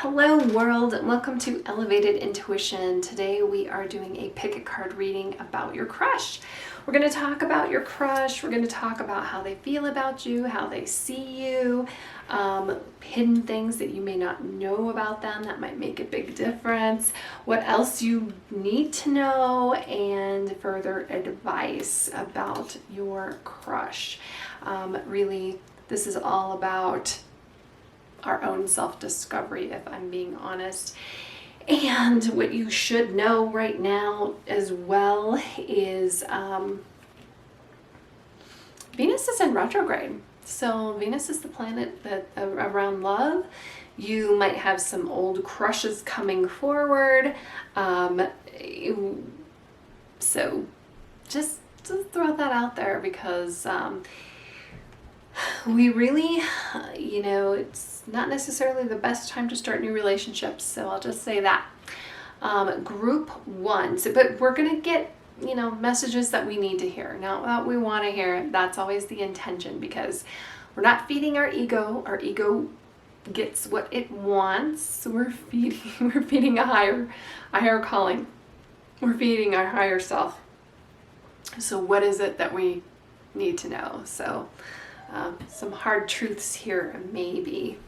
Hello world, and welcome to Elevated Intuition. Today we are doing a pick a card reading about your crush. We're going to talk about your crush. We're going to talk about how they feel about you, how they see you, hidden things that you may not know about them that might make a big difference, what else you need to know, and further advice about your crush. Really, this is all about our own self-discovery, if I'm being honest. And what you should know right now as well is Venus is in retrograde. So Venus is the planet that around love. You might have some old crushes coming forward. So just throw that out there because we really, it's not necessarily the best time to start new relationships. So I'll just say that. Group one. But we're going to get, messages that we need to hear, not what we want to hear. That's always the intention, because we're not feeding our ego. Our ego gets what it wants. We're feeding a higher calling. We're feeding our higher self. So what is it that we need to know? So some hard truths here, maybe.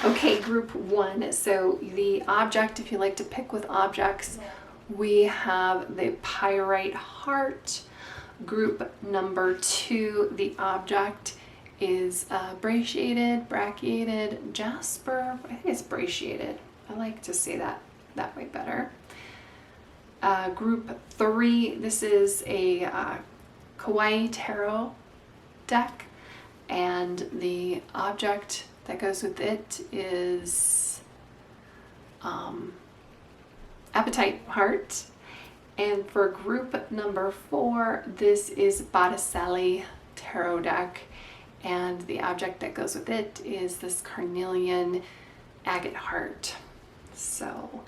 Okay, group one. So the object, if you like to pick with objects, we have the Pyrite Heart. Group number two, the object is Brecciated, Jasper. I think it's Brecciated. I like to say that way better. Group three, this is a Kawaii Tarot deck, and the object that goes with it is Apatite Heart. And for group number four, this is Brecciated Tarot deck, and the object that goes with it is this Carnelian Heart. So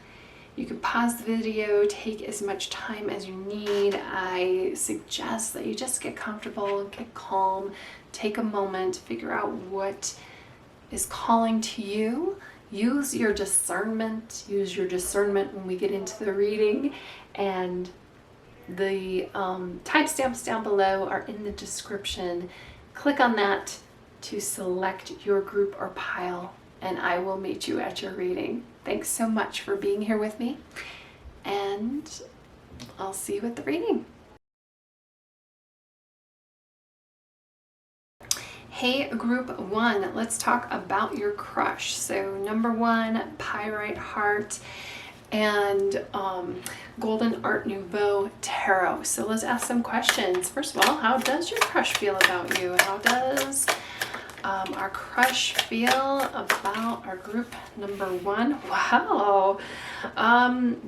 you can pause the video, take as much time as you need. I suggest that you just get comfortable, get calm, take a moment, figure out what is calling to you. Use your discernment. Use your discernment when we get into the reading. And the timestamps down below are in the description. Click on that to select your group or pile, and I will meet you at your reading. Thanks so much for being here with me, and I'll see you at the reading. Hey, group one, let's talk about your crush. So number one, Pyrite Heart and Golden Art Nouveau Tarot. So let's ask some questions. First of all, how does your crush feel about you? How does our crush feel about our group number one? Wow.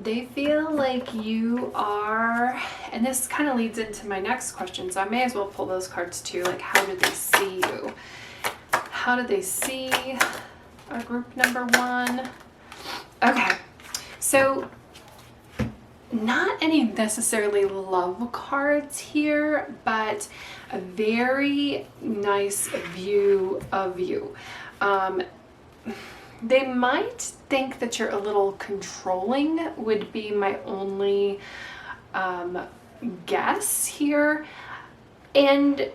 They feel like you are, and this kind of leads into my next question, so I may as well pull those cards too. Like, how do they see you? How do they see our group number one? Okay, so not any necessarily love cards here, but a very nice view of you. They might think that you're a little controlling, would be my only guess here. And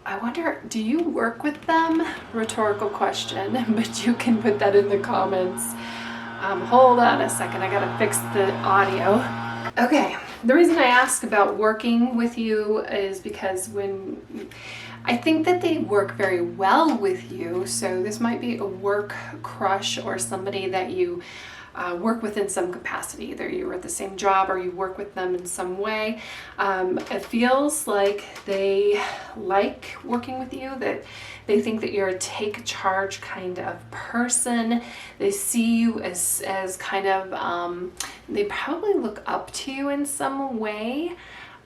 I wonder, do you work with them? Rhetorical question, but you can put that in the comments. Hold on a second, I gotta fix the audio. Okay, the reason I ask about working with you is because I think that they work very well with you. So this might be a work crush or somebody that you work with in some capacity. Either you're at the same job or you work with them in some way. It feels like they like working with you, that they think that you're a take charge kind of person. They see you as kind of, they probably look up to you in some way.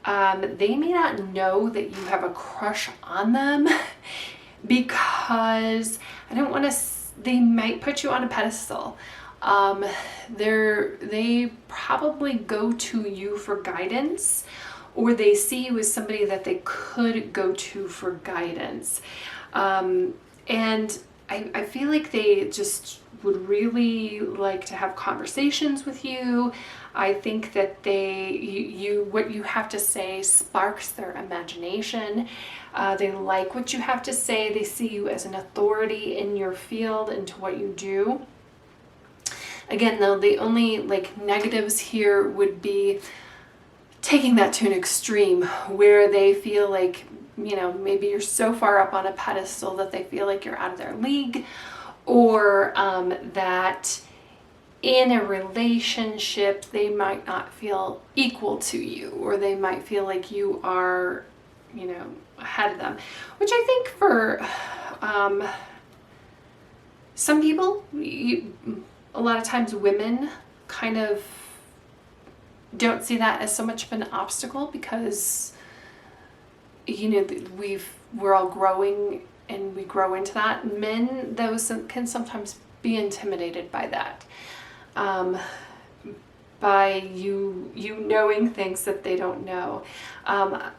They may not know that you have a crush on them because they might put you on a pedestal. They probably go to you for guidance, or they see you as somebody that they could go to for guidance. And I feel like they just would really like to have conversations with you. I think that what you have to say sparks their imagination. They like what you have to say. They see you as an authority in your field and to what you do. Again, though, the only like negatives here would be taking that to an extreme where they feel like, you know, maybe you're so far up on a pedestal that they feel like you're out of their league, or that in a relationship they might not feel equal to you, or they might feel like you are, you know, ahead of them, which I think for some people, a lot of times women kind of don't see that as so much of an obstacle, because, you know, we're all growing and we grow into that. Men, those can sometimes be intimidated by that, by you knowing things that they don't know.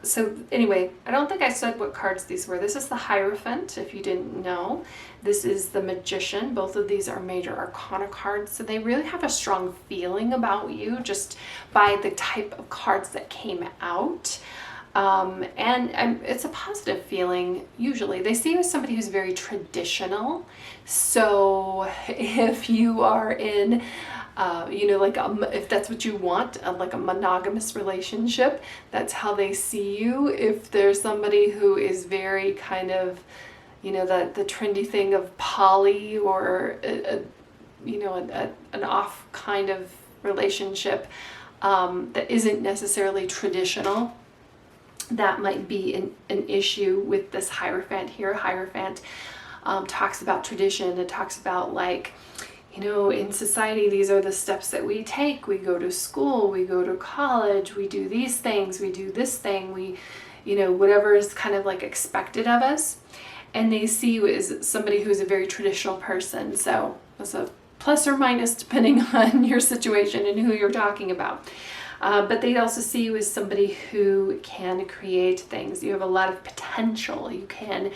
So anyway, I don't think I said what cards these were. This is the Hierophant, if you didn't know. This is the Magician. Both of these are major arcana cards, so they really have a strong feeling about you just by the type of cards that came out. And it's a positive feeling usually. They see you as somebody who's very traditional. So if you are in, you know, like if that's what you want, like a monogamous relationship, that's how they see you. If there's somebody who is very kind of, you know, the trendy thing of poly, or you know, an off kind of relationship that isn't necessarily traditional, that might be an issue with this Hierophant here. Hierophant talks about tradition. It talks about, like, you know, in society, these are the steps that we take. We go to school, we go to college, we do these things, we do this thing, we, you know, whatever is kind of like expected of us. And they see you as somebody who's a very traditional person. So that's a plus or minus depending on your situation and who you're talking about. But they also see you as somebody who can create things. You have a lot of potential. You can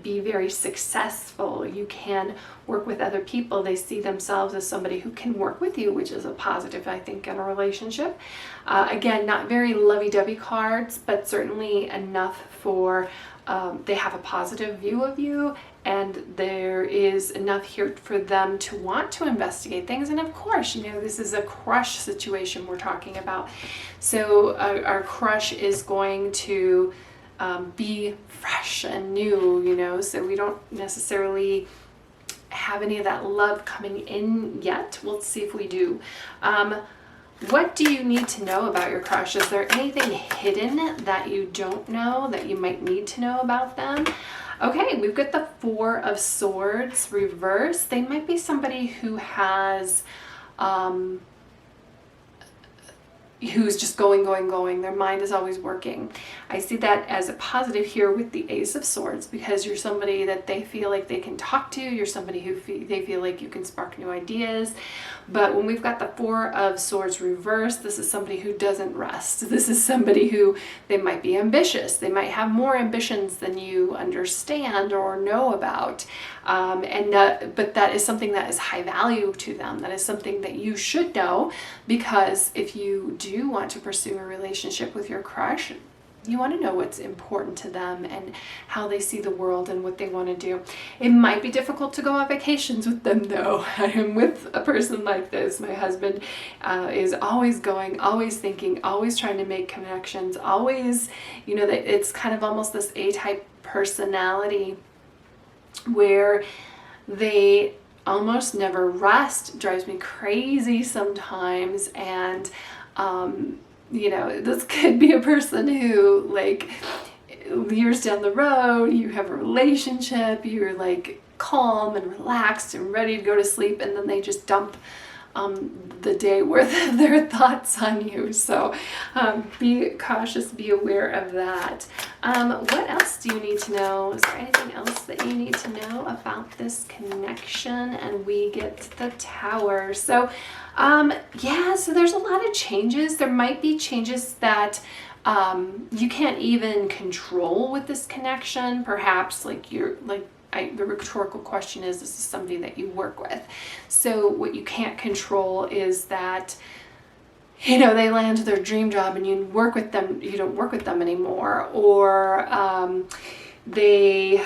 be very successful. You can work with other people. They see themselves as somebody who can work with you, which is a positive, I think, in a relationship. Again, not very lovey-dovey cards, but certainly enough for they have a positive view of you, and there is enough here for them to want to investigate things. And of course, you know, this is a crush situation we're talking about. So our crush is going to be fresh and new, you know, so we don't necessarily have any of that love coming in yet. We'll see if we do. What do you need to know about your crush? Is there anything hidden that you don't know that you might need to know about them? Okay, we've got the Four of Swords reversed. They might be somebody who has, who's just going. Their mind is always working. I see that as a positive here with the Ace of Swords, because you're somebody that they feel like they can talk to. You're somebody who they feel like you can spark new ideas. But when we've got the Four of Swords reversed, this is somebody who doesn't rest. This is somebody who, they might be ambitious. They might have more ambitions than you understand or know about. But that is something that is high value to them. That is something that you should know, because if you do want to pursue a relationship with your crush, you want to know what's important to them and how they see the world and what they want to do. It might be difficult to go on vacations with them, though. I am with a person like this. My husband is always going, always thinking, always trying to make connections, always, you know, that it's kind of almost this A-type personality where they almost never rest. It drives me crazy sometimes. And you know, this could be a person who, like, years down the road, you have a relationship, you're like calm and relaxed and ready to go to sleep, and then they just dump the day worth of their thoughts on you. So be cautious, be aware of that. What else do you need to know? Is there anything else that you need to know about this connection? And we get the Tower. So yeah, so there's a lot of changes. There might be changes that you can't even control with this connection. Perhaps like the rhetorical question is, this is somebody that you work with. So what you can't control is that, you know, they land their dream job and you work with them, you don't work with them anymore, or they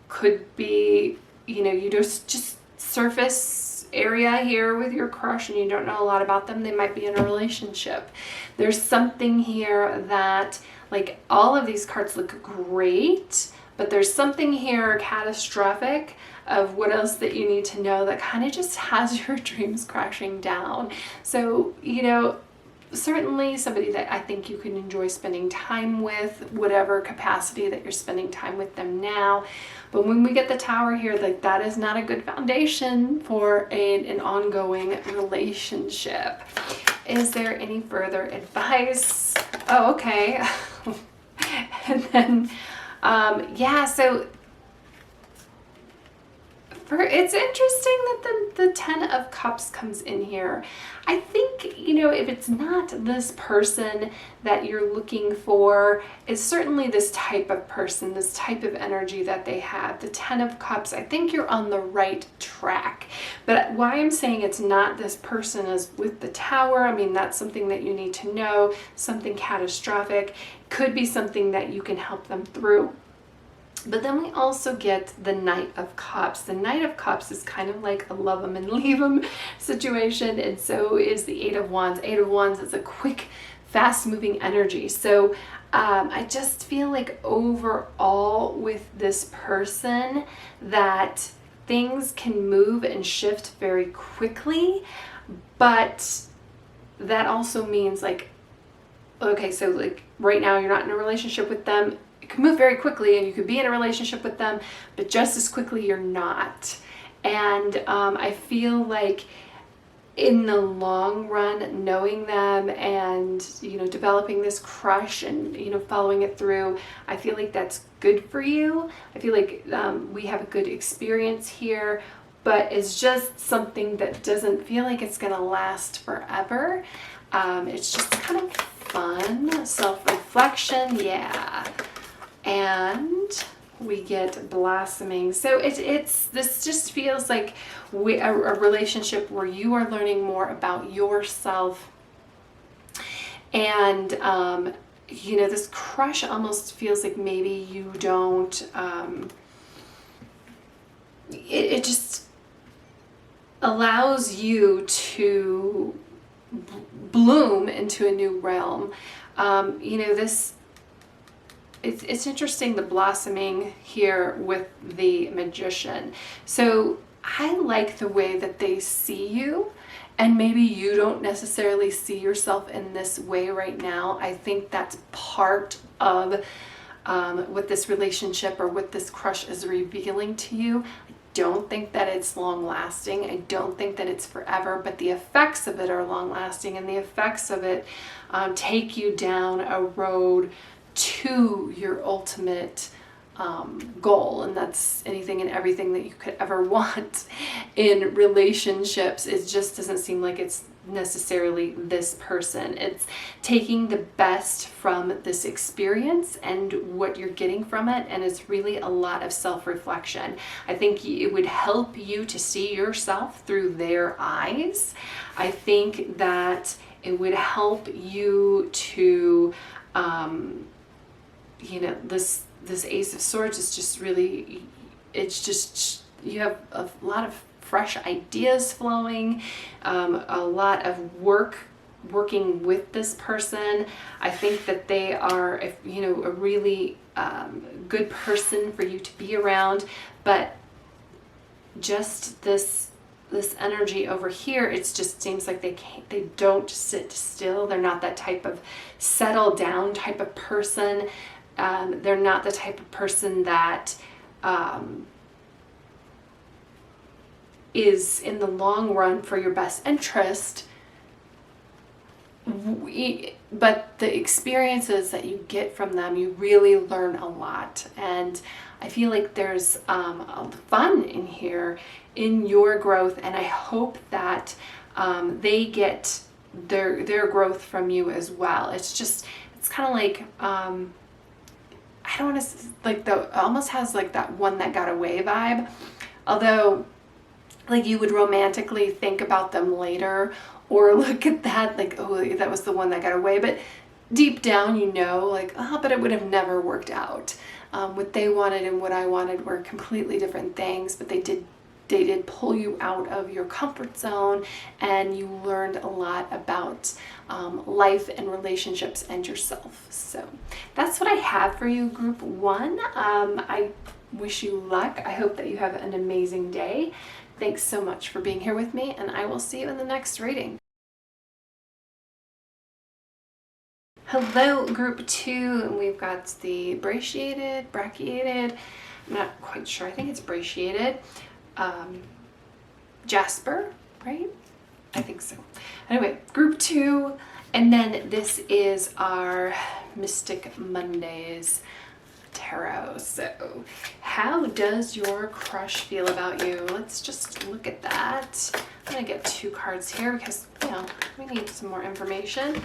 could be, you know, you just surface area here with your crush and you don't know a lot about them. They might be in a relationship. There's something here that, like, all of these cards look great, but there's something here catastrophic of what else that you need to know that kind of just has your dreams crashing down. So, you know, certainly somebody that I think you can enjoy spending time with, whatever capacity that you're spending time with them now. But when we get the Tower here, like, that is not a good foundation for an ongoing relationship. Is there any further advice? Oh, okay. And then, yeah, so it's interesting that the Ten of Cups comes in here. I think, you know, if it's not this person that you're looking for, it's certainly this type of person, this type of energy that they have. The Ten of Cups, I think you're on the right track. But why I'm saying it's not this person is with the Tower, I mean, that's something that you need to know, something catastrophic. Could be something that you can help them through. But then we also get the Knight of Cups. The Knight of Cups is kind of like a love them and leave them situation, and so is the Eight of Wands. Eight of Wands is a quick, fast-moving energy. So I just feel like overall with this person that things can move and shift very quickly, but that also means, like, okay, so like right now you're not in a relationship with them. It can move very quickly and you could be in a relationship with them, but just as quickly you're not. And I feel like in the long run, knowing them and, you know, developing this crush and, you know, following it through, I feel like that's good for you. I feel like we have a good experience here, but it's just something that doesn't feel like it's going to last forever. It's just kind of fun, self-reflection, yeah. And we get blossoming. So this just feels like a relationship where you are learning more about yourself. And, you know, this crush almost feels like maybe you don't, it just allows you to bloom into a new realm. You know, it's interesting, the blossoming here with the Magician. So I like the way that they see you, and maybe you don't necessarily see yourself in this way right now. I think that's part of what this relationship or what this crush is revealing to you. I don't think that it's long lasting. I don't think that it's forever, but the effects of it are long lasting, and the effects of it take you down a road to your ultimate goal, and that's anything and everything that you could ever want in relationships. It just doesn't seem like it's necessarily this person. It's taking the best from this experience and what you're getting from it, and it's really a lot of self-reflection. I think it would help you to see yourself through their eyes. I think that it would help you to you know, this Ace of Swords is just really, it's just, you have a lot of fresh ideas flowing, a lot of working with this person. I think that they are, you know, a really good person for you to be around, but just this energy over here, it just seems like they don't sit still. They're not that type of settle down type of person. They're not the type of person that is in the long run for your best interest. But the experiences that you get from them, you really learn a lot. And I feel like there's fun in here in your growth, and I hope that they get their growth from you as well. It's kind of like, I don't want to, like, the almost has like that one that got away vibe. Although, like, you would romantically think about them later or look at that like, oh, that was the one that got away. But deep down, you know, like, oh, but it would have never worked out. What they wanted and what I wanted were completely different things, but they did pull you out of your comfort zone, and you learned a lot about life and relationships and yourself. So that's what I have for you, group 1. I wish you luck. I hope that you have an amazing day. Thanks so much for being here with me, and I will see you in the next reading. Hello, group 2, and we've got the Brecciated. I'm not quite sure. I think it's Brecciated. Jasper, right? I think so. Anyway, group 2, and then this is our Mystic Mondays tarot. So how does your crush feel about you? Let's just look at that. I'm gonna get 2 cards here because, you know, we need some more information.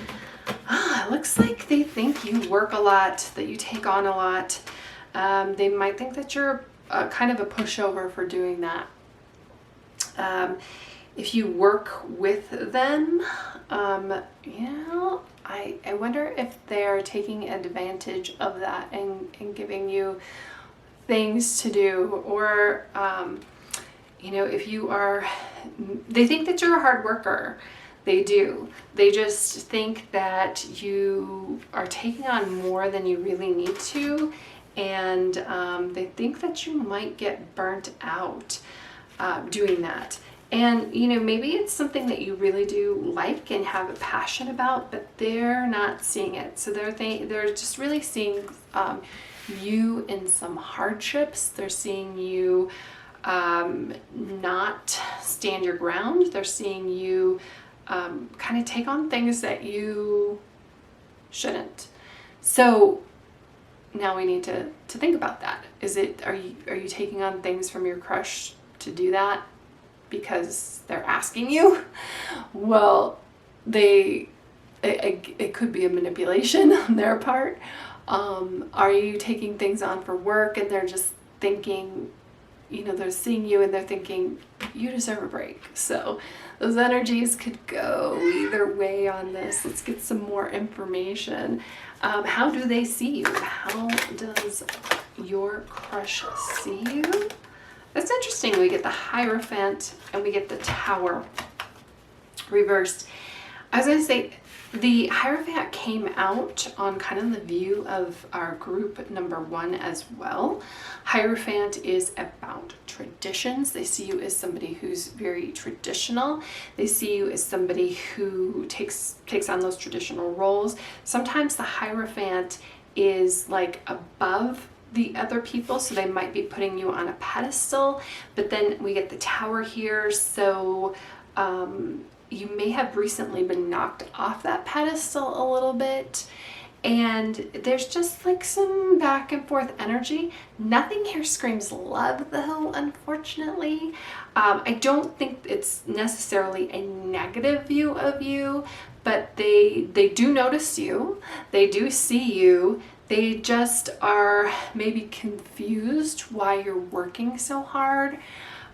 It looks like they think you work a lot, that you take on a lot. They might think that you're kind of a pushover for doing that. If you work with them, you know, I wonder if they're taking advantage of that and giving you things to do, or, you know, if you are, they think that you're a hard worker. They do. They just think that you are taking on more than you really need to, and they think that you might get burnt out doing that. And, you know, maybe it's something that you really do like and have a passion about, but they're not seeing it. So they're just really seeing you in some hardships. They're seeing you not stand your ground. They're seeing you kind of take on things that you shouldn't. So now we need to think about that. Are you taking on things from your crush to do that because they're asking you? Well, it could be a manipulation on their part. Are you taking things on for work and they're just thinking, you know, they're seeing you and they're thinking you deserve a break? So those energies could go either way on this. Let's get some more information. How do they see you? How does your crush see you? That's interesting. We get the Hierophant and we get the Tower reversed. I was going to say, the Hierophant came out on kind of the view of our group number 1 as well. Hierophant is about traditions. They see you as somebody who's very traditional. They see you as somebody who takes on those traditional roles. Sometimes the Hierophant is like above the other people, so they might be putting you on a pedestal, but then we get the Tower here, so you may have recently been knocked off that pedestal a little bit, and there's just like some back and forth energy. Nothing here screams love though, unfortunately. I don't think it's necessarily a negative view of you, but they do notice you, they do see you. They just are maybe confused why you're working so hard.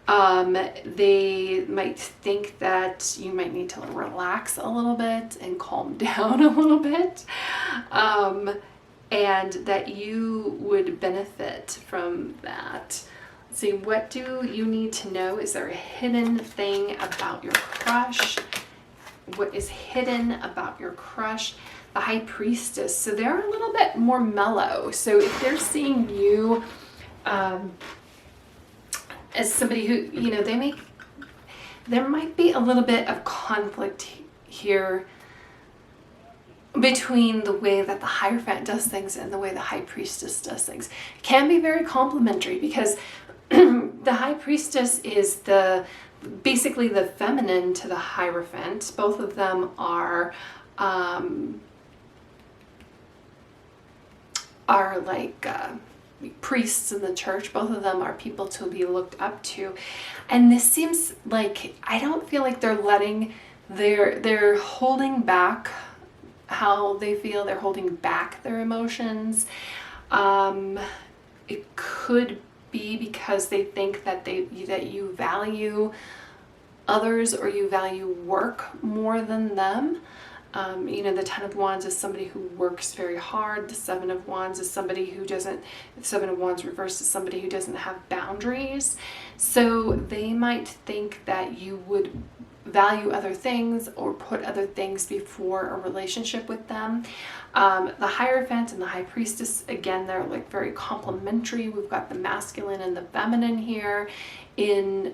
They might think that you might need to relax a little bit and calm down a little bit, and that you would benefit from that. Let's see, what do you need to know? Is there a hidden thing about your crush? What is hidden about your crush? The High Priestess. So they're a little bit more mellow. So if they're seeing you as somebody who, you know, there might be a little bit of conflict here between the way that the Hierophant does things and the way the High Priestess does things. It can be very complementary because the High Priestess is basically the feminine to the Hierophant. Both of them are like priests in the church. Both of them are people to be looked up to, and this seems like, I don't feel like they're holding back how they feel. They're holding back their emotions. It could be because they think that you value others or you value work more than them. The Ten of Wands is somebody who works very hard. The Seven of Wands is somebody who doesn't, the Seven of Wands reversed is somebody who doesn't have boundaries. So they might think that you would value other things or put other things before a relationship with them. The Hierophant and the High Priestess, again, they're like very complementary. We've got the masculine and the feminine here and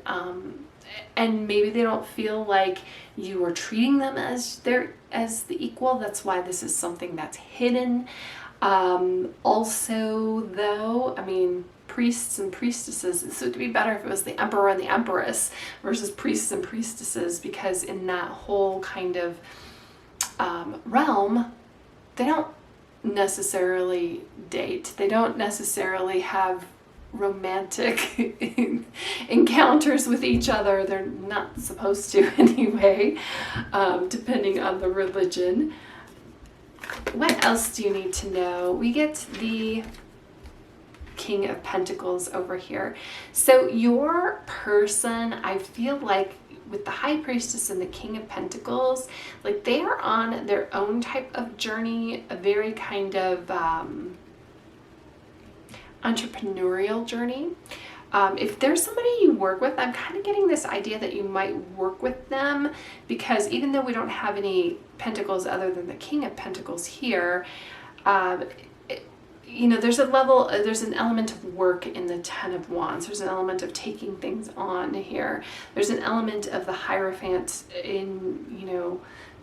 maybe they don't feel like you are treating them as the equal. That's why this is something that's hidden. Also, though, I mean, priests and priestesses, this would be better if it was the emperor and the empress versus priests and priestesses, because in that whole kind of realm, they don't necessarily date. They don't necessarily have romantic encounters with each other. They're not supposed to anyway, depending on the religion. What else do you need to know? We get the King of Pentacles over here. So your person, I feel like with the High Priestess and the King of Pentacles, like they are on their own type of journey, a very kind of entrepreneurial journey. If there's somebody you work with, I'm kind of getting this idea that you might work with them, because even though we don't have any pentacles other than the King of Pentacles here, there's an element of work in the Ten of Wands. There's an element of taking things on here. There's an element of the Hierophant in,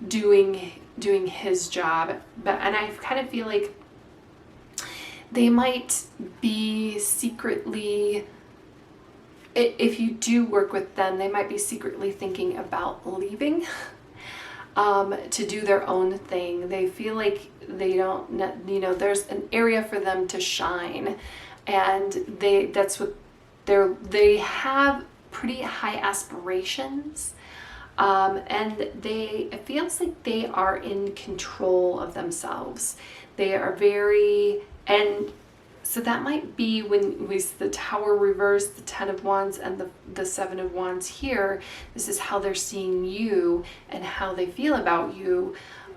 doing his job. And I kind of feel like they might be secretly, if you do work with them, they might be secretly thinking about leaving to do their own thing. They feel like they don't, there's an area for them to shine, and they have pretty high aspirations, and it feels like they are in control of themselves. They are and so that might be when we see the Tower reversed, the Ten of Wands, and the Seven of Wands here. This is how they're seeing you and how they feel about you.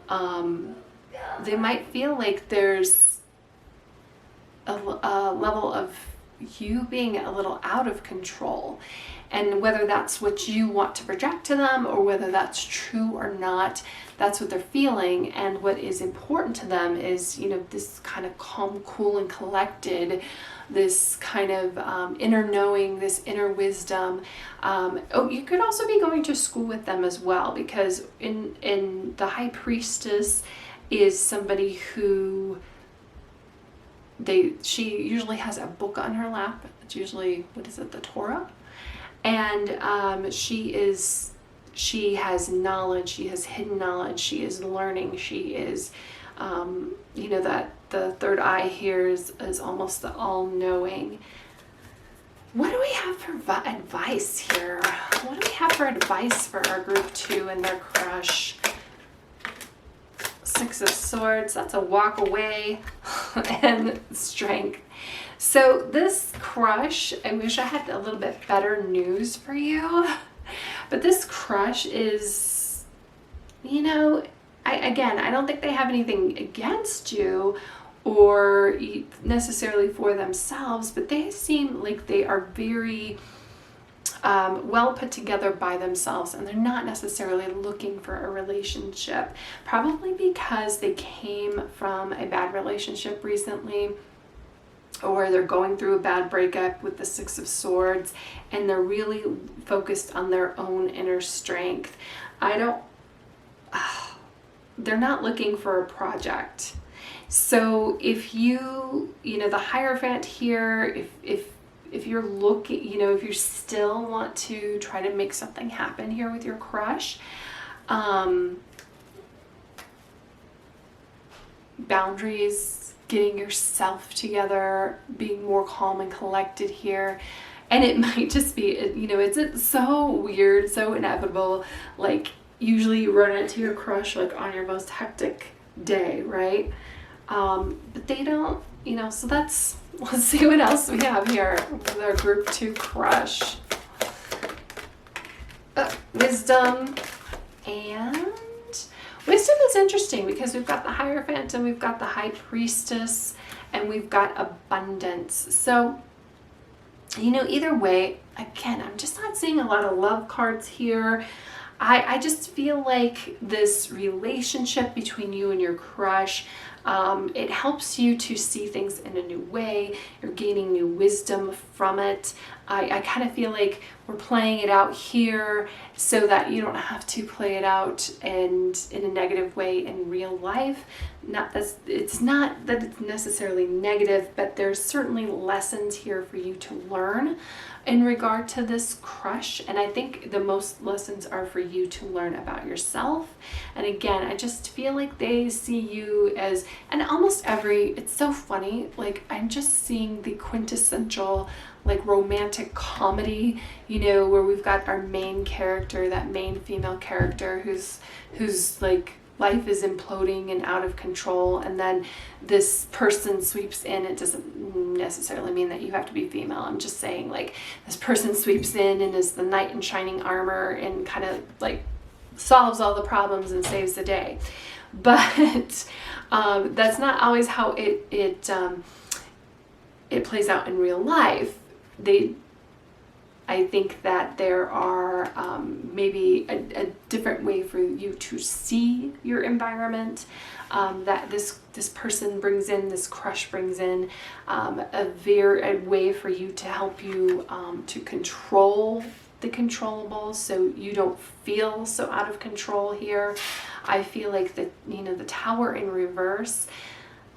They might feel like there's a level of you being a little out of control. And whether that's what you want to project to them or whether that's true or not, that's what they're feeling. And what is important to them is, this kind of calm, cool, and collected, this kind of inner knowing, this inner wisdom. You could also be going to school with them as well, because in the High Priestess is somebody who she usually has a book on her lap. It's usually, the Torah? And she has knowledge, she has hidden knowledge, she is learning, she is, that the third eye here is almost the all-knowing. What do we have for advice here? What do we have for advice for our group 2 and their crush? Six of Swords, that's a walk away, and strength. So this crush, I wish I had a little bit better news for you, but this crush is, I don't think they have anything against you or necessarily for themselves, but they seem like they are very well put together by themselves, and they're not necessarily looking for a relationship, probably because they came from a bad relationship recently, or they're going through a bad breakup with the Six of Swords, and they're really focused on their own inner strength. They're not looking for a project. So if the Hierophant here, if you're looking, if you still want to try to make something happen here with your crush, boundaries, getting yourself together, being more calm and collected here. And it might just be, it's so weird, so inevitable. Like, usually you run into your crush like on your most hectic day, right? But they don't you know, so let's see what else we have here with our group 2 crush. Wisdom. And wisdom is interesting because we've got the Hierophant and we've got the High Priestess and we've got abundance. So, you know, either way, again, I'm just not seeing a lot of love cards here. I just feel like this relationship between you and your crush, it helps you to see things in a new way. You're gaining new wisdom from it. I kind of feel like we're playing it out here so that you don't have to play it out and in a negative way in real life. It's not that it's necessarily negative, but there's certainly lessons here for you to learn in regard to this crush. And I think the most lessons are for you to learn about yourself. And again, I just feel like they see you as, and almost it's so funny, like I'm just seeing the quintessential like romantic comedy, you know, where we've got our main character, that main female character who's like life is imploding and out of control, and then this person sweeps in. It doesn't necessarily mean that you have to be female. I'm just saying, like, this person sweeps in and is the knight in shining armor and kind of like solves all the problems and saves the day. But that's not always how it plays out in real life. I think that there are maybe a different way for you to see your environment, that this person brings in, this crush brings in, a way for you to help you to control the controllables so you don't feel so out of control here. I feel like the Tower in reverse,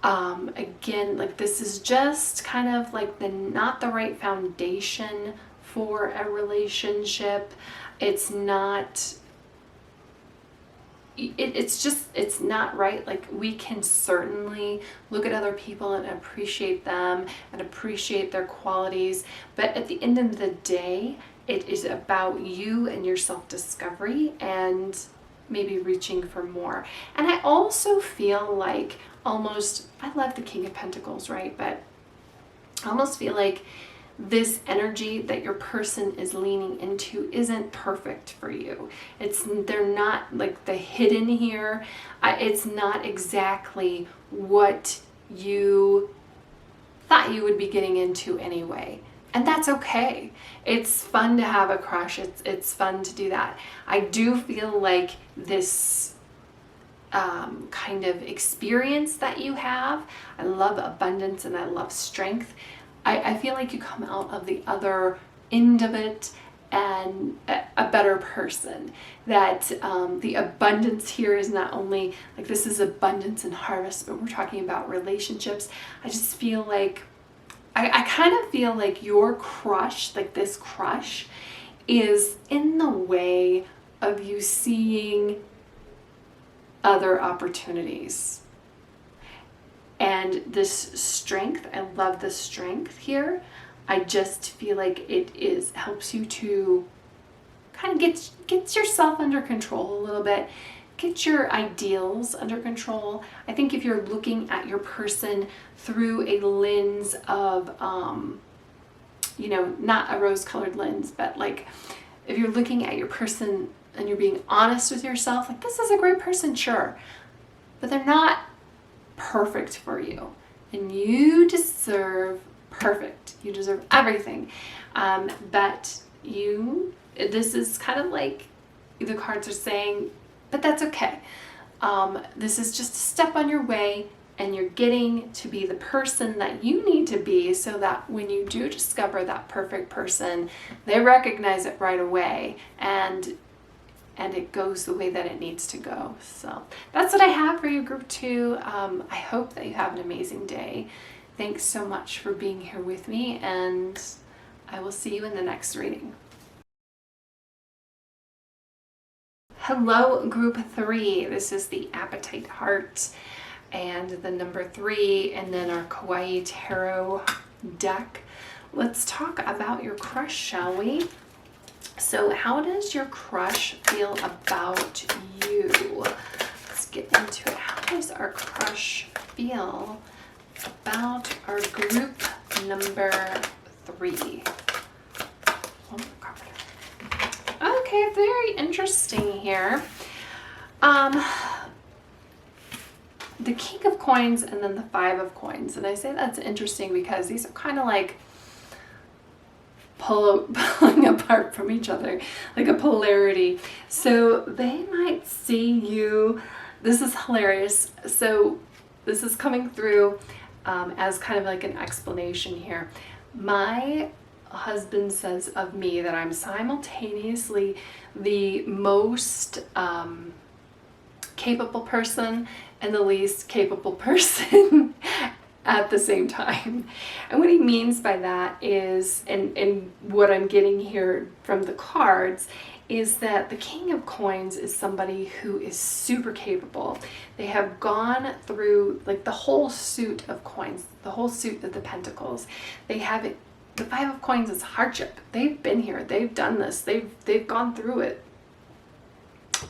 again, like this is just kind of like not the right foundation for a relationship. It's not, it's not right. Like, we can certainly look at other people and appreciate them and appreciate their qualities, but at the end of the day, it is about you and your self-discovery and maybe reaching for more. And I also feel like I love the King of Pentacles, right? But I almost feel like this energy that your person is leaning into isn't perfect for you. They're not like the hidden here. It's not exactly what you thought you would be getting into anyway. And that's okay. It's fun to have a crush. It's fun to do that. I do feel like this kind of experience that you have, I love abundance and I love strength. I feel like you come out of the other end of it and a better person. That the abundance here is not only like this is abundance and harvest, but we're talking about relationships. I just feel like I kind of feel like your crush, like this crush, is in the way of you seeing other opportunities. And this strength, I love the strength here. I just feel like it helps you to kind of get yourself under control a little bit, get your ideals under control. I think if you're looking at your person through a lens of, not a rose-colored lens, but like if you're looking at your person and you're being honest with yourself, like, this is a great person, sure, but they're not perfect for you, and you deserve perfect. You deserve everything. But this is kind of like the cards are saying, but that's okay. This is just a step on your way, and you're getting to be the person that you need to be so that when you do discover that perfect person, they recognize it right away and it goes the way that it needs to go. So that's what I have for you, group 2. I hope that you have an amazing day. Thanks so much for being here with me, and I will see you in the next reading. Hello, group 3. This is the Apatite Heart and the number 3, and then our Kawaii Tarot deck. Let's talk about your crush, shall we? So how does your crush feel about you? Let's get into it. How does our crush feel about our group number 3. One more card. Okay, very interesting here. The King of Coins and then the 5 of Coins. And I say that's interesting because these are kind of like pulling apart from each other, like a polarity. So they might see you, this is hilarious. So this is coming through as kind of like an explanation here. My husband says of me that I'm simultaneously the most capable person and the least capable person at the same time. And what he means by that is, and what I'm getting here from the cards, is that the King of Coins is somebody who is super capable. They have gone through like the whole suit of coins, the whole suit of the Pentacles. They have it. The 5 of Coins is hardship. They've been here. They've done this. They've gone through it.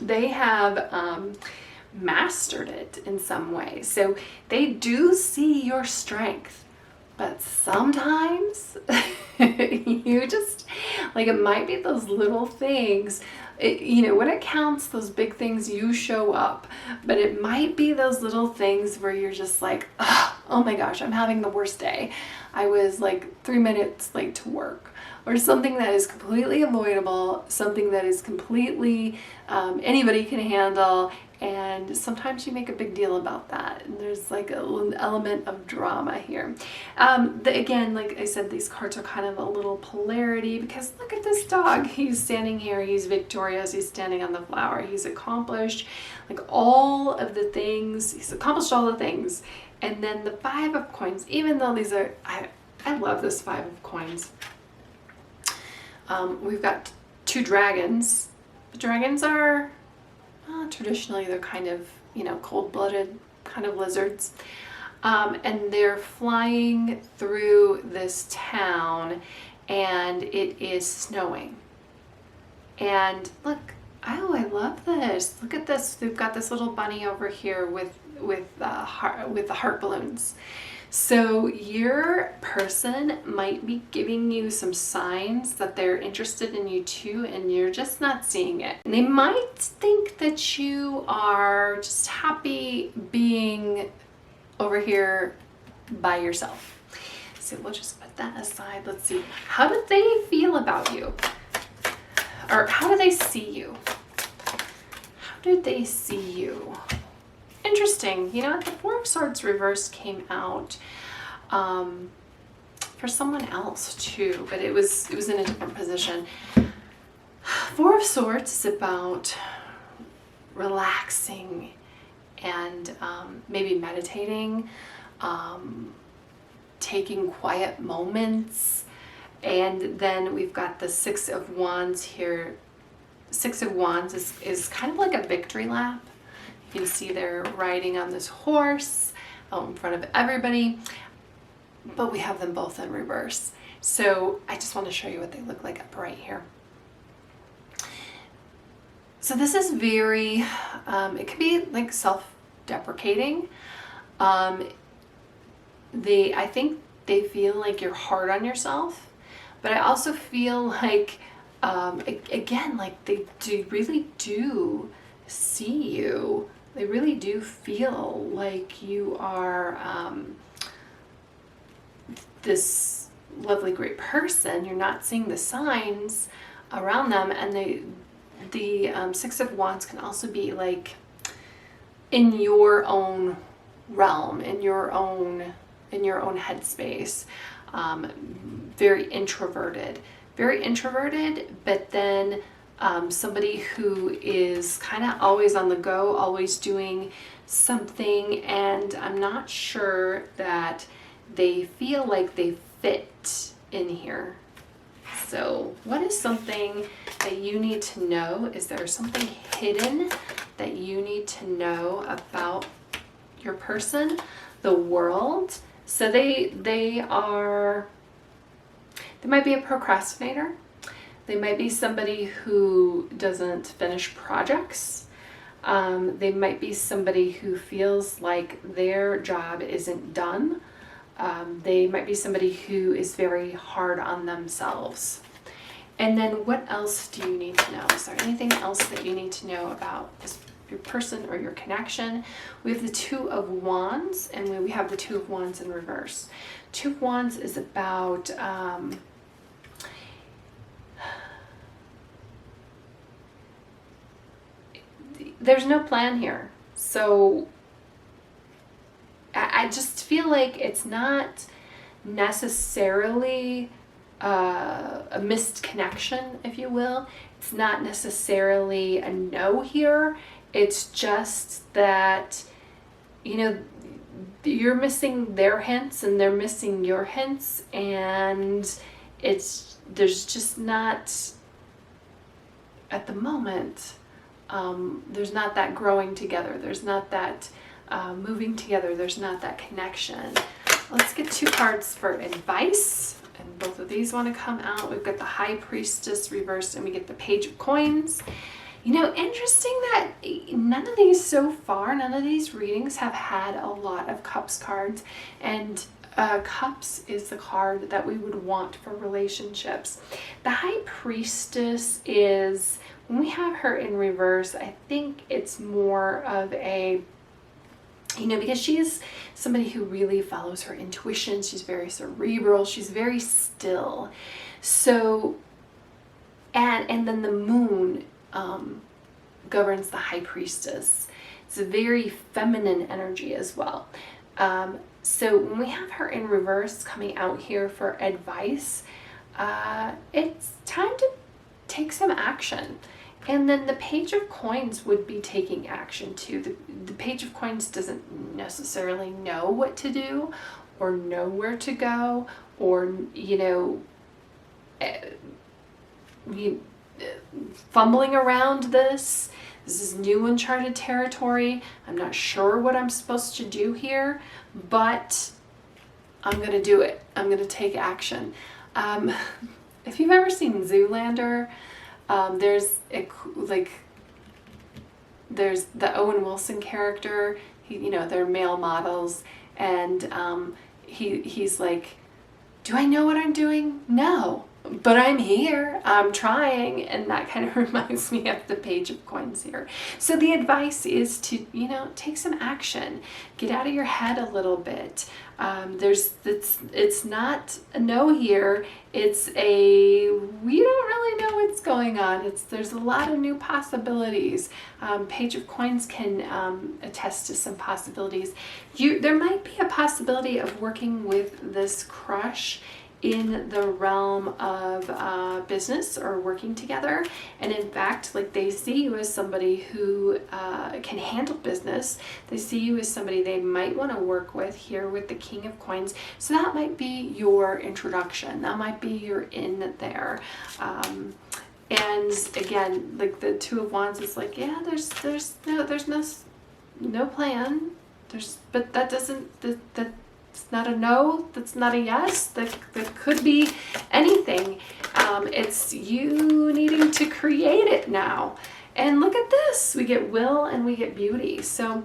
They have mastered it in some way. So they do see your strength, but sometimes you just, like, it might be those little things. When it counts, those big things, you show up, but it might be those little things where you're just like, oh my gosh, I'm having the worst day. I was like 3 minutes late to work, or something that is completely avoidable, something that is completely anybody can handle. And sometimes you make a big deal about that. And there's like an element of drama here. Again, like I said, these cards are kind of a little polarity because look at this dog. He's standing here. He's victorious. He's standing on the flower. He's accomplished like all of the things. He's accomplished all the things. And then the 5 of Coins, even though these are, I love this 5 of Coins. We've got 2 dragons. The dragons are, traditionally they're kind of, cold-blooded kind of lizards. And they're flying through this town and it is snowing. And look, I love this. Look at this. We've got this little bunny over here with the heart balloons. So your person might be giving you some signs that they're interested in you too, and you're just not seeing it. And they might think that you are just happy being over here by yourself. So we'll just put that aside. Let's see. How do they feel about you? Or how do they see you? How do they see you? Interesting. The 4 of Swords reversed came out for someone else too, but it was in a different position. 4 of Swords is about relaxing and maybe meditating, taking quiet moments. And then we've got the 6 of Wands here. 6 of Wands is kind of like a victory lap. You can see they're riding on this horse out in front of everybody, but we have them both in reverse. So I just want to show you what they look like up right here. So this is very, it could be like self-deprecating. I think they feel like you're hard on yourself, but I also feel like, again, like they really do see you. They really do feel like you are this lovely, great person. You're not seeing the signs around them. And the 6 of Wands can also be like in your own realm, in your own headspace. Very introverted, but then somebody who is kind of always on the go, always doing something, and I'm not sure that they feel like they fit in here. So what is something that you need to know? Is there something hidden that you need to know about your person, the world? So they might be a procrastinator. They might be somebody who doesn't finish projects. They might be somebody who feels like their job isn't done They might be somebody who is very hard on themselves. And then what else do you need to know? Is there anything else that you need to know about your person or your connection? We have the Two of Wands, and we have the Two of Wands in reverse. Two of Wands is about there's no plan here. So I just feel like it's not necessarily a missed connection, if you will. It's not necessarily a no here. It's just that, you know, you're missing their hints and they're missing your hints, and there's just not, at the moment, there's not that growing together. There's not that moving together. There's not that connection. Let's get 2 cards for advice. And both of these want to come out. We've got the High Priestess reversed, and we get the Page of Coins. You know, interesting that none of these so far, none of these readings have had a lot of Cups cards. And Cups is the card that we would want for relationships. The High Priestess is, when we have her in reverse, I think it's more of a, you know, because she's somebody who really follows her intuition. She's very cerebral. She's very still. So, and then the moon governs the High Priestess. It's a very feminine energy as well. So when we have her in reverse coming out here for advice, it's time to take some action. And then the Page of Coins would be taking action too. The Page of Coins doesn't necessarily know what to do or know where to go, or, you know, fumbling around this. This is new uncharted territory. I'm not sure what I'm supposed to do here, but I'm going to do it. I'm going to take action. If you've ever seen Zoolander, there's the Owen Wilson character. You know, they're male models, and he's like, do I know what I'm doing? No, but I'm here, I'm trying. And that kind of reminds me of the Page of Coins here. So the advice is to, you know, take some action, get out of your head a little bit. It's not a no here. It's a, we don't really know what's going on. There's a lot of new possibilities. Page of Coins can attest to some possibilities. There might be a possibility of working with this crush in the realm of business or working together. And in fact, like, they see you as somebody who can handle business. They see you as somebody they might want to work with here with the King of Coins. So that might be your introduction. That might be your in there. And again, like the Two of Wands is like, yeah, there's no plan. But that doesn't, it's not a no, that's not a yes, that could be anything. It's you needing to create it now. And look at this, we get will and we get beauty. So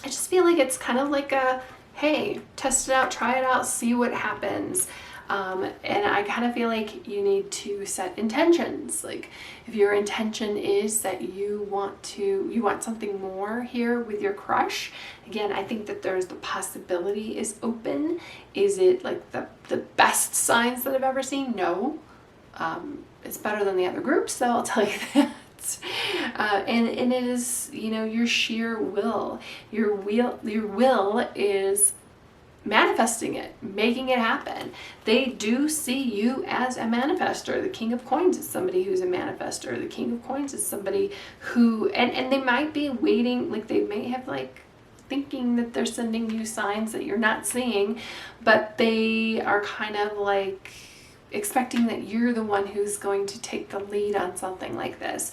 I just feel like it's kind of like a, hey, test it out, try it out, see what happens. And I kind of feel like you need to set intentions. Like, if your intention is that you want something more here with your crush, again, I think that the possibility is open. Is it like the best signs that I've ever seen? No. It's better than the other groups, so I'll tell you that. And it is, you know, your sheer will. Your will is manifesting it, making it happen. They do see you as a manifester. The King of Coins is somebody who's a manifester. The King of Coins is somebody who, and they might be waiting, like they may have like thinking that they're sending you signs that you're not seeing, but they are kind of like expecting that you're the one who's going to take the lead on something like this.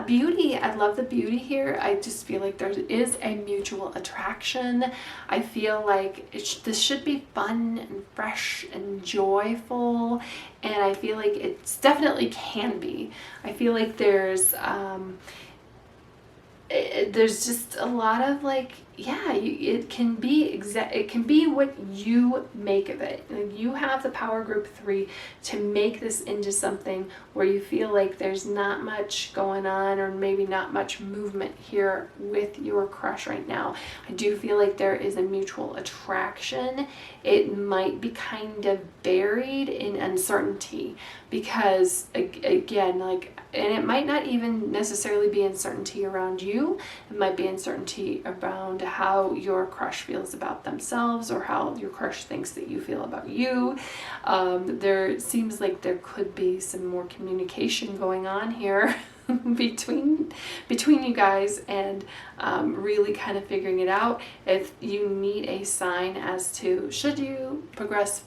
Beauty, I love the beauty here. I just feel like there is a mutual attraction. I feel like this should be fun and fresh and joyful, and I feel like it definitely can be. I feel like there's there's just a lot of like, yeah, it can be it can be what you make of it. Like, you have the power, group 3, to make this into something where you feel like there's not much going on, or maybe not much movement here with your crush right now. I do feel like there is a mutual attraction. It might be kind of buried in uncertainty, because again, like, and it might not even necessarily be uncertainty around you. It might be uncertainty around how your crush feels about themselves, or how your crush thinks that you feel about you. There seems like there could be some more communication going on here between you guys, and really kind of figuring it out. If you need a sign as to should you progress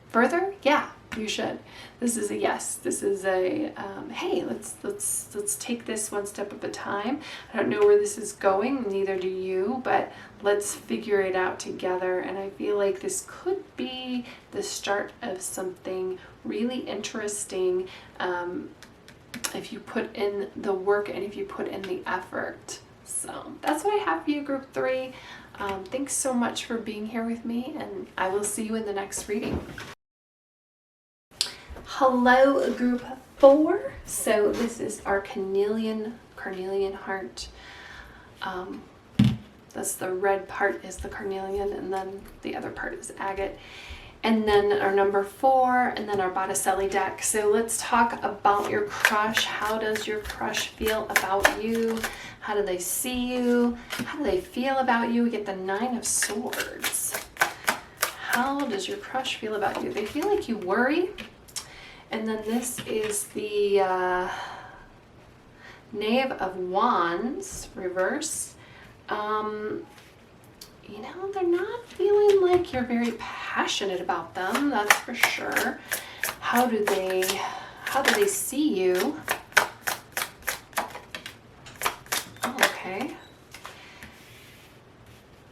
further, yeah, you should. This is a yes. This is a hey, let's take this one step at a time. I don't know where this is going, neither do you, but let's figure it out together. And I feel like this could be the start of something really interesting, if you put in the work and if you put in the effort. So that's what I have for you, group 3. Thanks so much for being here with me, and I will see you in the next reading. Hello, group 4. So this is our Carnelian Heart. That's the red part is the carnelian, and then the other part is agate. And then our number 4, and then our Botticelli deck. So let's talk about your crush. How does your crush feel about you? How do they see you? How do they feel about you? We get the 9 of Swords. How does your crush feel about you? They feel like you worry. And then this is the Knave of Wands, reverse. You know, they're not feeling like you're very passionate about them, that's for sure. How do they see you? Oh, okay.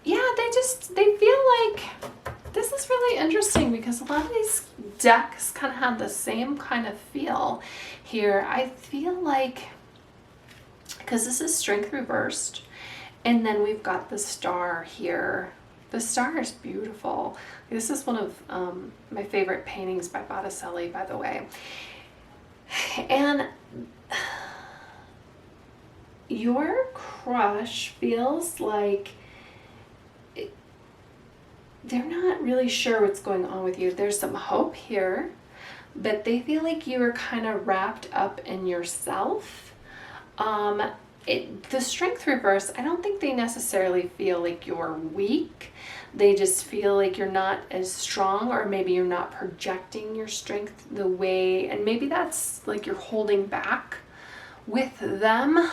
Yeah, they feel like this is really interesting, because a lot of these decks kind of have the same kind of feel here. I feel like, because this is Strength reversed, and then we've got the Star here. The Star is beautiful. This is one of my favorite paintings by Botticelli, by the way. And your crush feels like they're not really sure what's going on with you. There's some hope here, but they feel like you are kind of wrapped up in yourself. The Strength reverse, I don't think they necessarily feel like you're weak. They just feel like you're not as strong, or maybe you're not projecting your strength the way, and maybe that's like you're holding back with them.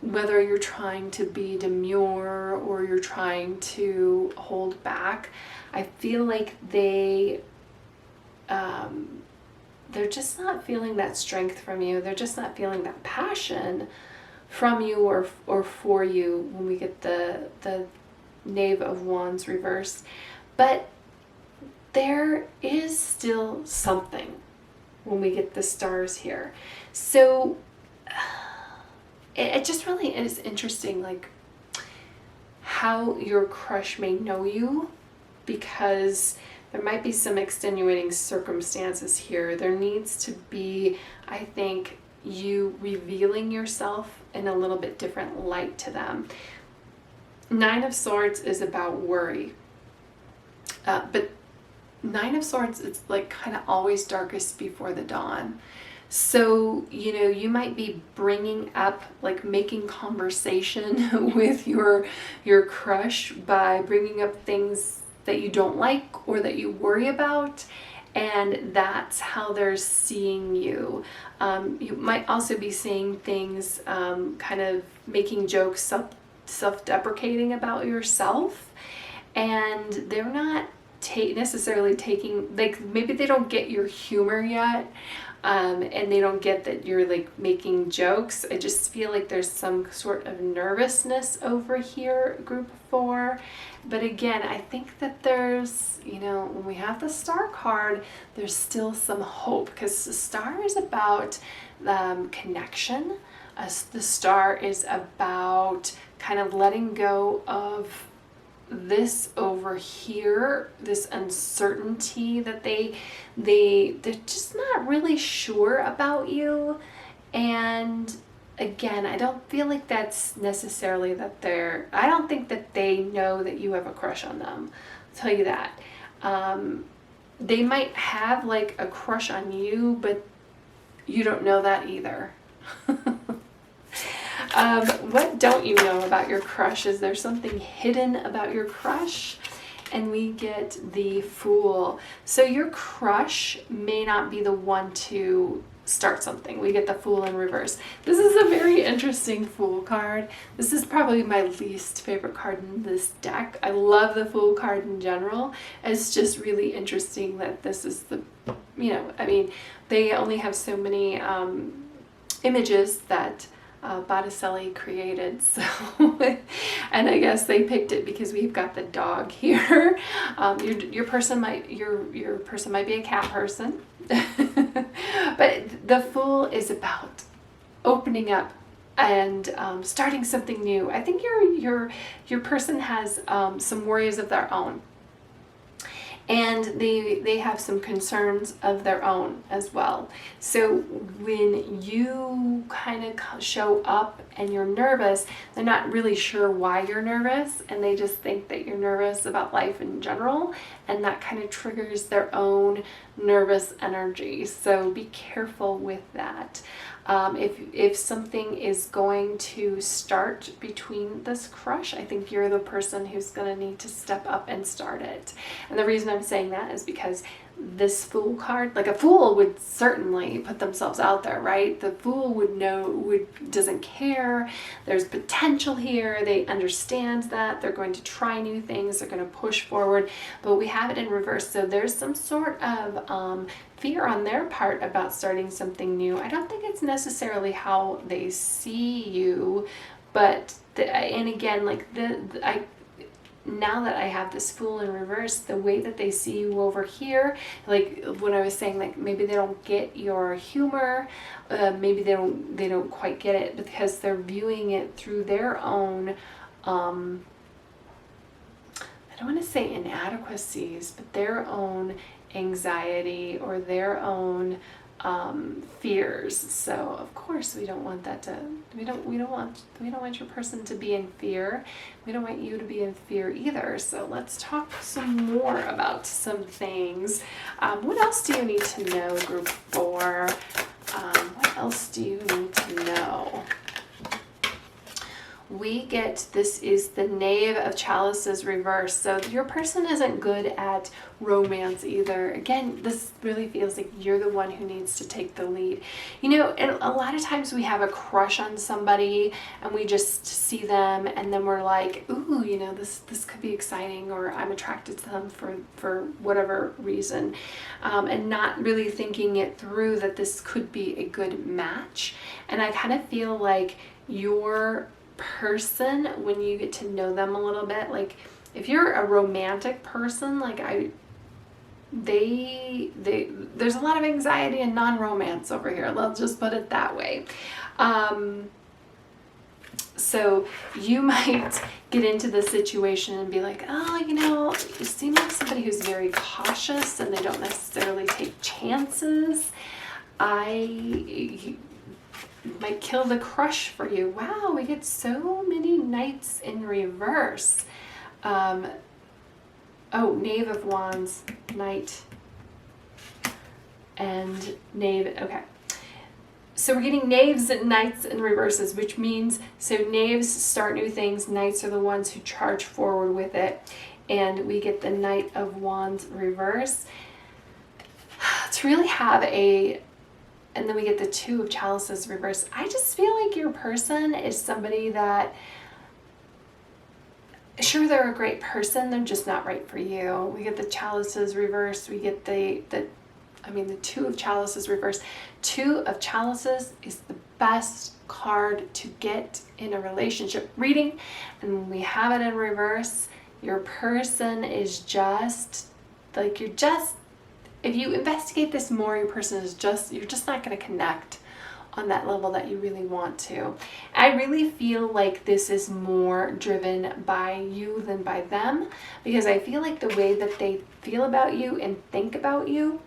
Whether you're trying to be demure or you're trying to hold back, I feel like they're just not feeling that strength from you. They're just not feeling that passion from you or for you when we get the Knave of Wands reversed. But there is still something when we get the Stars here. So it just really is interesting, like, how your crush may know you, because there might be some extenuating circumstances here. There needs to be, I think, you revealing yourself in a little bit different light to them. 9 of Swords is about worry. But 9 of Swords is like kind of always darkest before the dawn. So, you know, you might be bringing up, like, making conversation with your crush by bringing up things that you don't like or that you worry about, and that's how they're seeing you. You might also be seeing things, kind of making jokes, self-deprecating about yourself, and they're not necessarily taking, like, maybe they don't get your humor yet. And they don't get that you're like making jokes. I just feel like there's some sort of nervousness over here, group 4. But again, I think that there's, you know, when we have the Star card, there's still some hope, because the Star is about connection, The Star is about kind of letting go of this over here, this uncertainty that they're just not really sure about you. And again, I don't feel like that's necessarily that I don't think that they know that you have a crush on them. I'll tell you that. They might have like a crush on you, but you don't know that either. What don't you know about your crush? Is there something hidden about your crush? And we get the Fool. So your crush may not be the one to start something. We get the Fool in reverse. This is a very interesting Fool card. This is probably my least favorite card in this deck. I love the Fool card in general. It's just really interesting that this is the, I mean, they only have so many images that Botticelli created, so and I guess they picked it because we've got the dog here. Your person might be a cat person, but the Fool is about opening up and starting something new. I think your person has some worries of their own. And they have some concerns of their own as well. So when you kind of show up and you're nervous, they're not really sure why you're nervous, and they just think that you're nervous about life in general, and that kind of triggers their own nervous energy. So be careful with that. If something is going to start between this crush, I think you're the person who's going to need to step up and start it. And the reason I'm saying that is because this Fool card, like a fool would certainly put themselves out there, right? The Fool doesn't care. There's potential here. They understand that. They're going to try new things. They're going to push forward. But we have it in reverse. So there's some sort of fear on their part about starting something new. I don't think it's necessarily how they see you, but and again, like now that I have this Fool in reverse, the way that they see you over here, like when I was saying, like maybe they don't get your humor, maybe they don't quite get it because they're viewing it through their own, I don't want to say inadequacies, but their own anxiety or their own fears. So of course we don't want that to, we don't want your person to be in fear. We don't want you to be in fear either. So let's talk some more about some things. What else do you need to know, group 4? What else do you need to know? We get, this is the Knave of Chalices reverse. So your person isn't good at romance either. Again, this really feels like you're the one who needs to take the lead. And a lot of times we have a crush on somebody and we just see them and then we're like, ooh, this could be exciting, or I'm attracted to them for whatever reason, and not really thinking it through that this could be a good match. And I kind of feel like your person, when you get to know them a little bit, like if you're a romantic person, like there's a lot of anxiety and non-romance over here, let's just put it that way. So you might get into the situation and be like, oh, you seem like somebody who's very cautious and they don't necessarily take chances. Might kill the crush for you. Wow, we get so many Knights in reverse. Oh, Knave of Wands, Knight, and Knave. Okay. So we're getting Knaves and Knights in reverses, which means, so Knaves start new things, Knights are the ones who charge forward with it, and we get the Knight of Wands reverse. To really have and then we get the Two of Chalices reverse. I just feel like your person is somebody that, sure, they're a great person, they're just not right for you. We get the Chalices reverse. We get the Two of Chalices reverse. Two of Chalices is the best card to get in a relationship reading. And when we have it in reverse, your person is just like, if you investigate this more, your person is you're just not going to connect on that level that you really want to. I really feel like this is more driven by you than by them, because I feel like the way that they feel about you and think about you,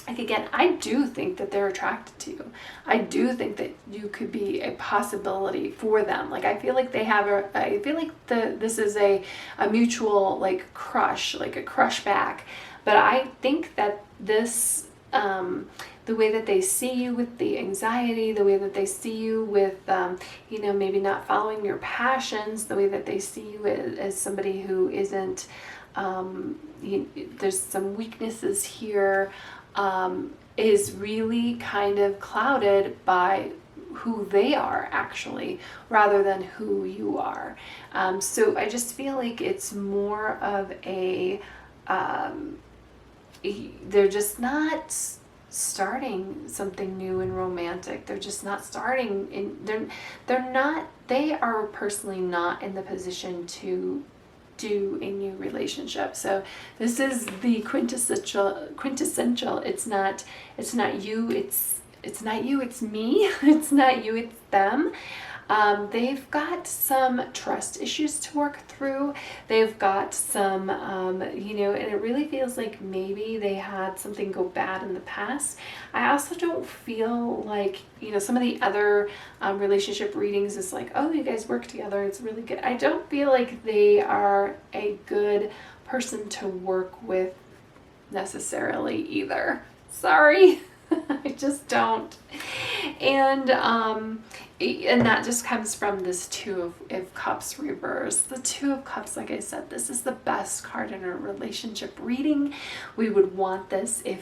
like again, I do think that they're attracted to you. I do think that you could be a possibility for them. Like I feel like they have I feel like this is a mutual like crush, like a crush back. But I think that this, the way that they see you with the anxiety, the way that they see you with, you know, maybe not following your passions, the way that they see you as somebody who isn't, there's some weaknesses here, is really kind of clouded by who they are actually, rather than who you are. So I just feel like it's more of a, they're just not starting something new and romantic. They're just not starting in, they are personally not in the position to do a new relationship. So this is the quintessential, it's not you, it's not you, it's me. It's not you, it's them. They've got some trust issues to work through. They've got some, you know, and it really feels like maybe they had something go bad in the past. I also don't feel like, you know, some of the other relationship readings is like, oh, you guys work together, it's really good. I don't feel like they are a good person to work with necessarily either. Sorry. I just don't. And that just comes from this Two of Cups reverse. The Two of Cups, like I said, this is the best card in a relationship reading. We would want this if,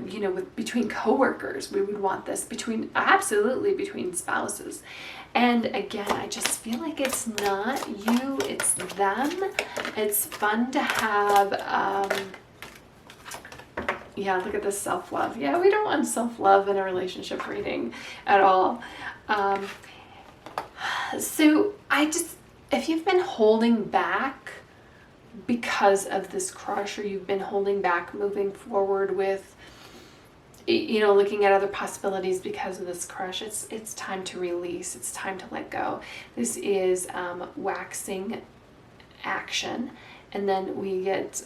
you know, between coworkers. We would want this absolutely between spouses. And again, I just feel like it's not you, it's them. It's fun to have, yeah, look at this self-love. Yeah, we don't want self-love in a relationship reading at all. So if you've been holding back because of this crush, or you've been holding back moving forward with, you know, looking at other possibilities because of this crush, it's time to release. It's time to let go. This is waxing action. And then we get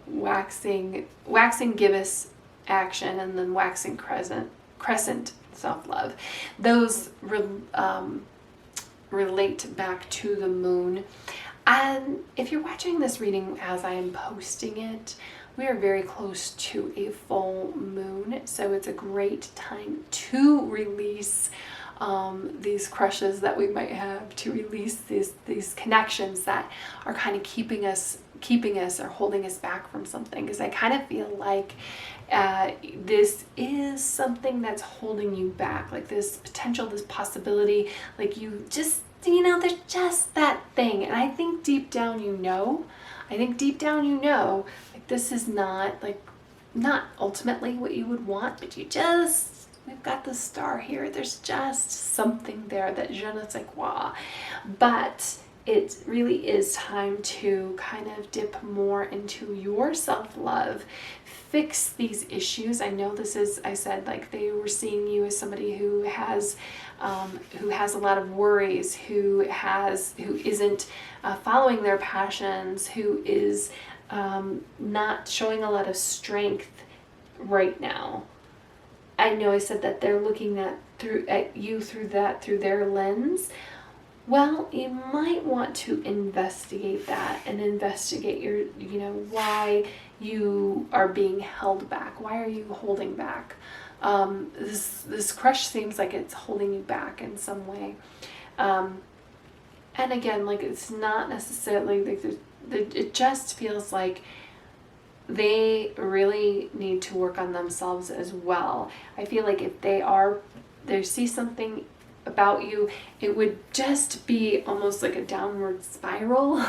waxing gibbous action, and then waxing crescent self-love. Those relate back to the moon. And if you're watching this reading as I am posting it, we are very close to a full moon. So it's a great time to release these crushes that we might have, to release these connections that are kind of keeping us or holding us back from something. Because I kind of feel like this is something that's holding you back, like this potential, this possibility, like you just, you know, there's just that thing. And I think deep down you know, like this is not ultimately what you would want, but we've got the star here. There's just something there that je ne sais quoi. But it really is time to kind of dip more into your self-love, fix these issues. I know this is, I said, like they were seeing you as somebody who has a lot of worries, who isn't following their passions, who is not showing a lot of strength right now. I know I said that they're looking at you through their lens. Well, you might want to investigate that and investigate your, you know, why you are being held back. Why are you holding back? This crush seems like it's holding you back in some way. And again, like it's not necessarily like it just feels like they really need to work on themselves as well. I feel like if they see something about you, it would just be almost like a downward spiral.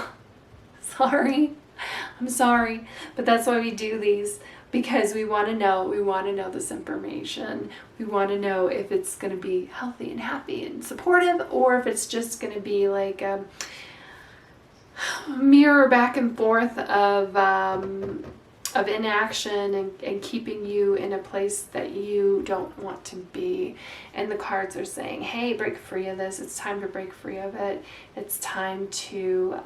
I'm sorry, but that's why we do these, because we want to know this information. We want to know if it's going to be healthy and happy and supportive, or if it's just going to be like a mirror back and forth of of inaction and keeping you in a place that you don't want to be. And the cards are saying, hey, break free of this. It's time to break free of it. It's time to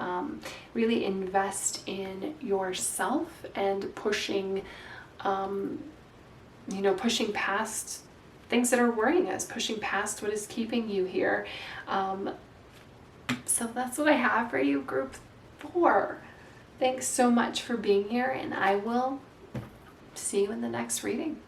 really invest in yourself and pushing, pushing past things that are worrying us, pushing past what is keeping you here. So that's what I have for you, group 4. Thanks so much for being here, and I will see you in the next reading.